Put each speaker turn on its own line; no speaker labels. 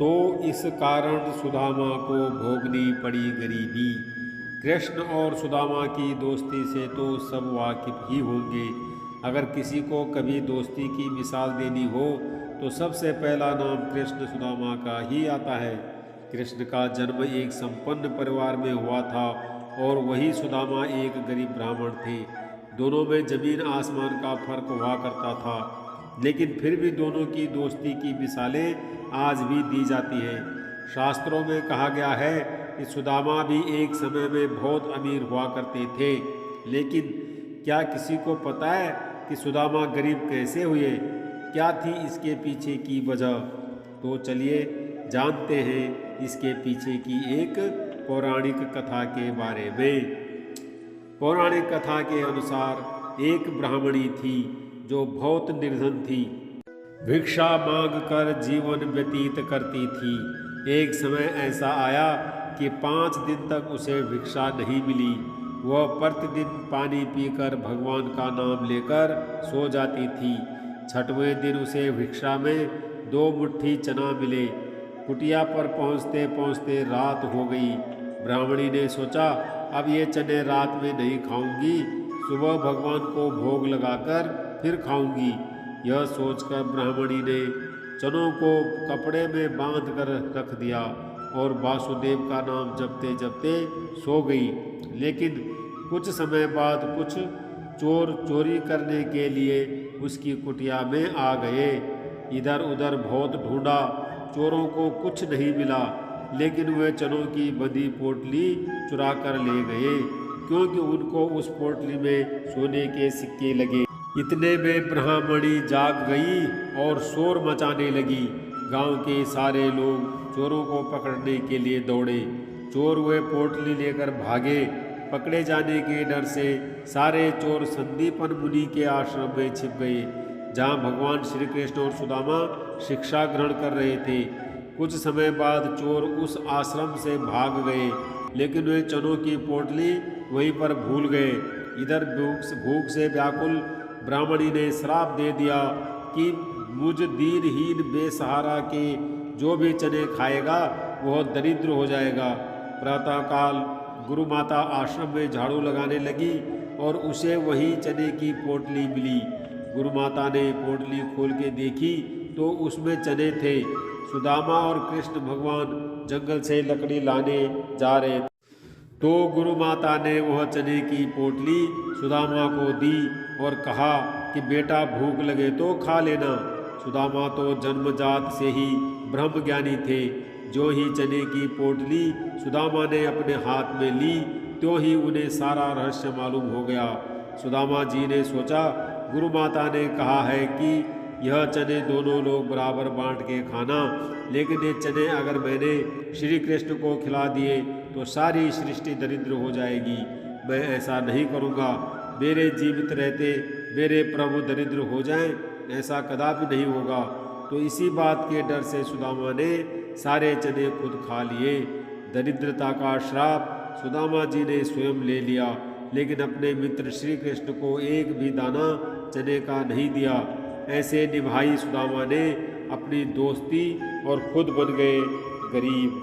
तो इस कारण सुदामा को भोगनी पड़ी गरीबी। कृष्ण और सुदामा की दोस्ती से तो सब वाकिफ ही होंगे। अगर किसी को कभी दोस्ती की मिसाल देनी हो तो सबसे पहला नाम कृष्ण सुदामा का ही आता है। कृष्ण का जन्म एक संपन्न परिवार में हुआ था और वही सुदामा एक गरीब ब्राह्मण थे। दोनों में जमीन आसमान का फर्क हुआ करता था, लेकिन फिर भी दोनों की दोस्ती की मिसालें आज भी दी जाती हैं। शास्त्रों में कहा गया है कि सुदामा भी एक समय में बहुत अमीर हुआ करते थे, लेकिन क्या किसी को पता है कि सुदामा गरीब कैसे हुए? क्या थी इसके पीछे की वजह? तो चलिए जानते हैं इसके पीछे की एक पौराणिक कथा के बारे में। पौराणिक कथा के अनुसार एक ब्राह्मणी थी जो बहुत निर्धन थी। भिक्षा मांग कर जीवन व्यतीत करती थी। एक समय ऐसा आया कि 5 दिन तक उसे भिक्षा नहीं मिली। वह प्रतिदिन पानी पीकर भगवान का नाम लेकर सो जाती थी। 6वें दिन उसे भिक्षा में 2 मुट्ठी चना मिले। कुटिया पर पहुँचते पहुँचते रात हो गई। ब्राह्मणी ने सोचा, अब ये चने रात में नहीं खाऊंगी, सुबह भगवान को भोग लगाकर फिर खाऊंगी। यह सोचकर ब्राह्मणी ने चनों को कपड़े में बांध कर रख दिया और वासुदेव का नाम जपते जपते सो गई। लेकिन कुछ समय बाद कुछ चोर चोरी करने के लिए उसकी कुटिया में आ गए। इधर उधर बहुत ढूंढा, चोरों को कुछ नहीं मिला, लेकिन वे चनों की बंधी पोटली चुरा कर ले गए, क्योंकि उनको उस पोटली में सोने के सिक्के लगे। इतने में ब्राह्मणी जाग गई और शोर मचाने लगी। गांव के सारे लोग चोरों को पकड़ने के लिए दौड़े। चोर वे पोटली लेकर भागे। पकड़े जाने के डर से सारे चोर संदीपन मुनि के आश्रम में छिप गए, जहां भगवान श्री कृष्ण और सुदामा शिक्षा ग्रहण कर रहे थे। कुछ समय बाद चोर उस आश्रम से भाग गए, लेकिन वे चनों की पोटली वहीं पर भूल गए। इधर भूख से व्याकुल ब्राह्मणी ने श्राप दे दिया कि मुझ दीनहीन बेसहारा के जो भी चने खाएगा वह दरिद्र हो जाएगा। प्रातःकाल गुरु माता आश्रम में झाड़ू लगाने लगी और उसे वही चने की पोटली मिली। गुरु माता ने पोटली खोल के देखी तो उसमें चने थे। सुदामा और कृष्ण भगवान जंगल से लकड़ी लाने जा रहे थे, तो गुरु माता ने वह चने की पोटली सुदामा को दी और कहा कि बेटा भूख लगे तो खा लेना। सुदामा तो जन्मजात से ही ब्रह्म ज्ञानी थे। जो ही चने की पोटली सुदामा ने अपने हाथ में ली, त्यों ही उन्हें सारा रहस्य मालूम हो गया। सुदामा जी ने सोचा, गुरु माता ने कहा है कि यह चने दोनों लोग बराबर बांट के खाना, लेकिन ये चने अगर मैंने श्री कृष्ण को खिला दिए तो सारी सृष्टि दरिद्र हो जाएगी। मैं ऐसा नहीं करूँगा। मेरे जीवित रहते मेरे प्रभु दरिद्र हो जाएं, ऐसा कदापि नहीं होगा। तो इसी बात के डर से सुदामा ने सारे चने खुद खा लिए। दरिद्रता का श्राप सुदामा जी ने स्वयं ले लिया, लेकिन अपने मित्र श्री कृष्ण को एक भी दाना चने का नहीं दिया। ऐसे निभाई सुदामा ने अपनी दोस्ती और खुद बन गए गरीब।